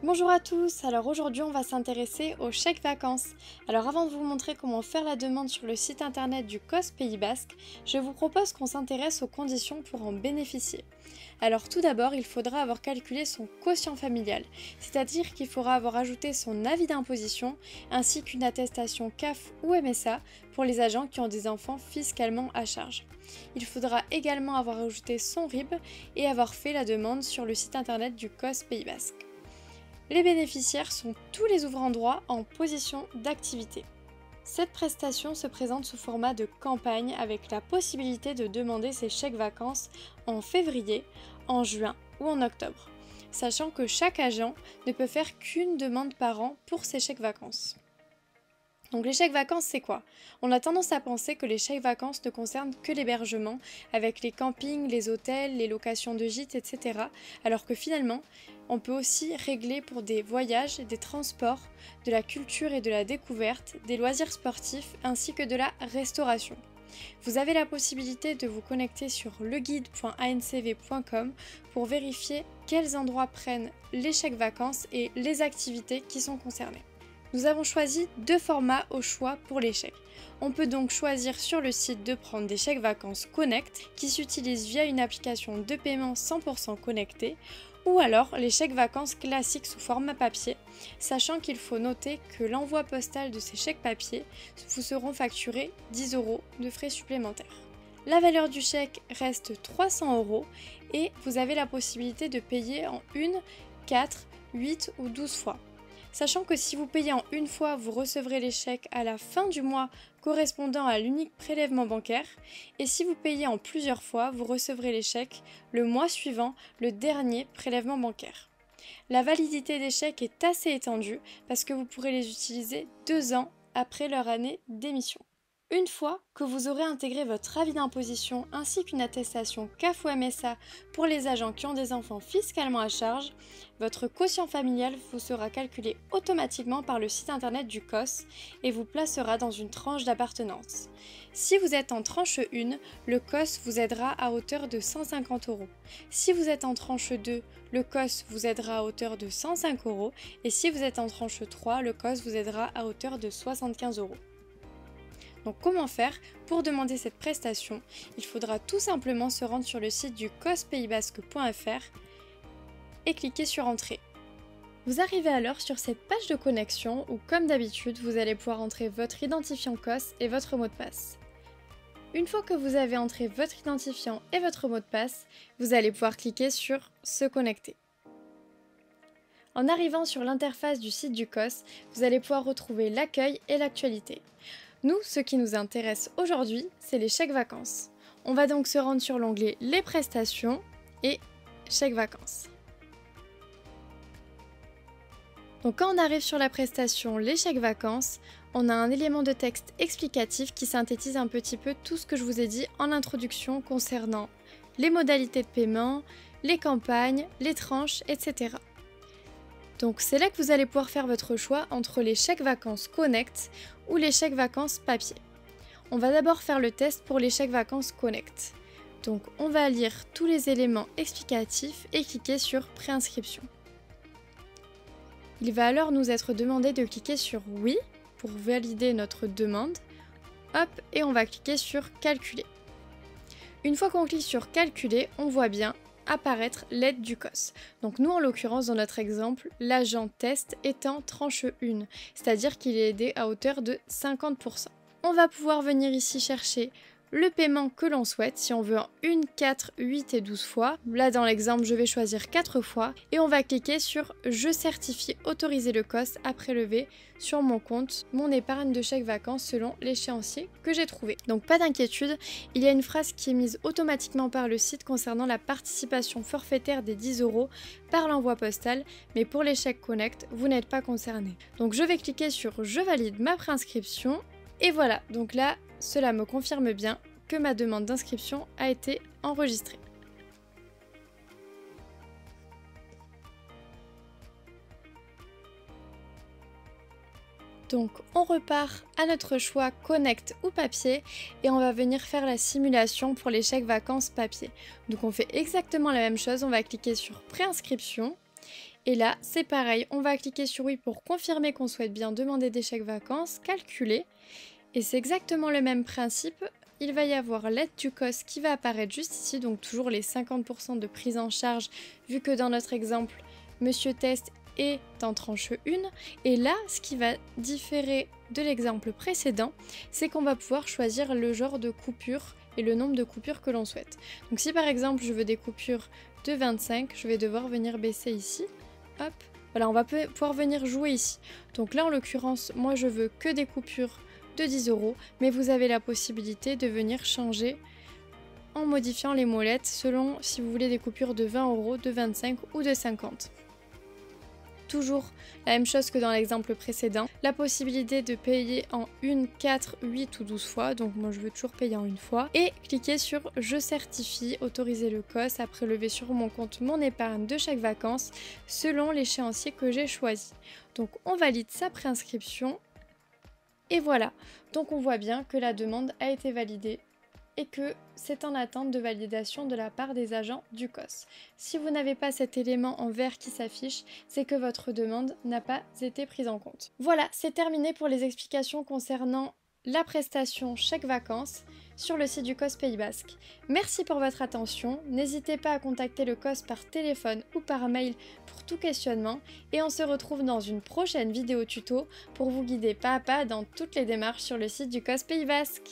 Bonjour à tous, alors aujourd'hui on va s'intéresser aux chèques vacances. Alors avant de vous montrer comment faire la demande sur le site internet du COS Pays Basque, je vous propose qu'on s'intéresse aux conditions pour en bénéficier. Alors tout d'abord, il faudra avoir calculé son quotient familial, c'est-à-dire qu'il faudra avoir ajouté son avis d'imposition ainsi qu'une attestation CAF ou MSA pour les agents qui ont des enfants fiscalement à charge. Il faudra également avoir ajouté son RIB et avoir fait la demande sur le site internet du COS Pays Basque. Les bénéficiaires sont tous les ouvrants droit en position d'activité. Cette prestation se présente sous format de campagne avec la possibilité de demander ses chèques vacances en février, en juin ou en octobre, sachant que chaque agent ne peut faire qu'une demande par an pour ses chèques vacances. Donc les chèques vacances, c'est quoi? On a tendance à penser que les chèques vacances ne concernent que l'hébergement, avec les campings, les hôtels, les locations de gîtes, etc. Alors que finalement, on peut aussi régler pour des voyages, des transports, de la culture et de la découverte, des loisirs sportifs ainsi que de la restauration. Vous avez la possibilité de vous connecter sur leguide.ancv.com pour vérifier quels endroits prennent les chèques vacances et les activités qui sont concernées. Nous avons choisi deux formats au choix pour les chèques. On peut donc choisir sur le site de prendre des chèques vacances Connect qui s'utilisent via une application de paiement 100% connectée ou alors les chèques vacances classiques sous format papier, sachant qu'il faut noter que l'envoi postal de ces chèques papier vous seront facturés 10 € de frais supplémentaires. La valeur du chèque reste 300 € et vous avez la possibilité de payer en 1, 4, 8 ou 12 fois. Sachant que si vous payez en une fois, vous recevrez les chèques à la fin du mois correspondant à l'unique prélèvement bancaire, et si vous payez en plusieurs fois, vous recevrez les chèques le mois suivant le dernier prélèvement bancaire. La validité des chèques est assez étendue parce que vous pourrez les utiliser 2 ans après leur année d'émission. Une fois que vous aurez intégré votre avis d'imposition ainsi qu'une attestation CAF ou MSA pour les agents qui ont des enfants fiscalement à charge, votre quotient familial vous sera calculé automatiquement par le site internet du COS et vous placera dans une tranche d'appartenance. Si vous êtes en tranche 1, le COS vous aidera à hauteur de 150 €. Si vous êtes en tranche 2, le COS vous aidera à hauteur de 105 € et si vous êtes en tranche 3, le COS vous aidera à hauteur de 75 €. Donc comment faire pour demander cette prestation? Il faudra tout simplement se rendre sur le site du cospaysbasque.fr et cliquer sur Entrée. Vous arrivez alors sur cette page de connexion où, comme d'habitude, vous allez pouvoir entrer votre identifiant COS et votre mot de passe. Une fois que vous avez entré votre identifiant et votre mot de passe, vous allez pouvoir cliquer sur Se connecter. En arrivant sur l'interface du site du COS, vous allez pouvoir retrouver l'accueil et l'actualité. Nous, ce qui nous intéresse aujourd'hui, c'est les chèques vacances. On va donc se rendre sur l'onglet Les prestations et Chèques vacances. Donc quand on arrive sur la prestation Les chèques vacances, on a un élément de texte explicatif qui synthétise un petit peu tout ce que je vous ai dit en introduction concernant les modalités de paiement, les campagnes, les tranches, etc. Donc c'est là que vous allez pouvoir faire votre choix entre les chèques vacances Connect ou les chèques vacances papier. On va d'abord faire le test pour les chèques vacances Connect. Donc on va lire tous les éléments explicatifs et cliquer sur Préinscription. Il va alors nous être demandé de cliquer sur Oui pour valider notre demande. Hop, et on va cliquer sur Calculer. Une fois qu'on clique sur Calculer, on voit bien apparaître l'aide du COS. Donc nous en l'occurrence dans notre exemple, l'agent test est en tranche 1, c'est-à-dire qu'il est aidé à hauteur de 50%. On va pouvoir venir ici chercher le paiement que l'on souhaite, si on veut en 1, 4, 8 et 12 fois. Là dans l'exemple je vais choisir 4 fois et on va cliquer sur Je certifie autoriser le COS à prélever sur mon compte mon épargne de chèque vacances selon l'échéancier que j'ai trouvé. Donc pas d'inquiétude, il y a une phrase qui est mise automatiquement par le site concernant la participation forfaitaire des 10 € par l'envoi postal, mais pour les chèques Connect, vous n'êtes pas concerné. Donc je vais cliquer sur Je valide ma préinscription et voilà, donc là cela me confirme bien que ma demande d'inscription a été enregistrée. Donc on repart à notre choix Connect ou papier et on va venir faire la simulation pour les chèques vacances papier. Donc on fait exactement la même chose, on va cliquer sur Préinscription Et là, c'est pareil, on va cliquer sur oui pour confirmer qu'on souhaite bien demander des chèques vacances, calculer. Et c'est exactement le même principe. Il va y avoir l'aide du COS qui va apparaître juste ici, donc toujours les 50% de prise en charge, vu que dans notre exemple, Monsieur Test est en tranche 1. Et là, ce qui va différer de l'exemple précédent, c'est qu'on va pouvoir choisir le genre de coupure et le nombre de coupures que l'on souhaite. Donc si par exemple je veux des coupures de 25, je vais devoir venir baisser ici. Hop, voilà, on va pouvoir venir jouer ici. Donc là, en l'occurrence, moi je veux que des coupures de 10 €, mais vous avez la possibilité de venir changer en modifiant les molettes selon si vous voulez des coupures de 20 €, de 25 ou de 50. Toujours la même chose que dans l'exemple précédent, la possibilité de payer en 1, 4, 8 ou 12 fois, donc moi je veux toujours payer en une fois, et cliquer sur je certifie, autoriser le COS à prélever sur mon compte mon épargne de chaque vacances selon l'échéancier que j'ai choisi. Donc on valide sa préinscription et voilà, donc on voit bien que la demande a été validée et que c'est en attente de validation de la part des agents du COS. Si vous n'avez pas cet élément en vert qui s'affiche, c'est que votre demande n'a pas été prise en compte. Voilà, c'est terminé pour les explications concernant la prestation chèque vacances sur le site du COS Pays Basque. Merci pour votre attention, n'hésitez pas à contacter le COS par téléphone ou par mail pour tout questionnement et on se retrouve dans une prochaine vidéo tuto pour vous guider pas à pas dans toutes les démarches sur le site du COS Pays Basque.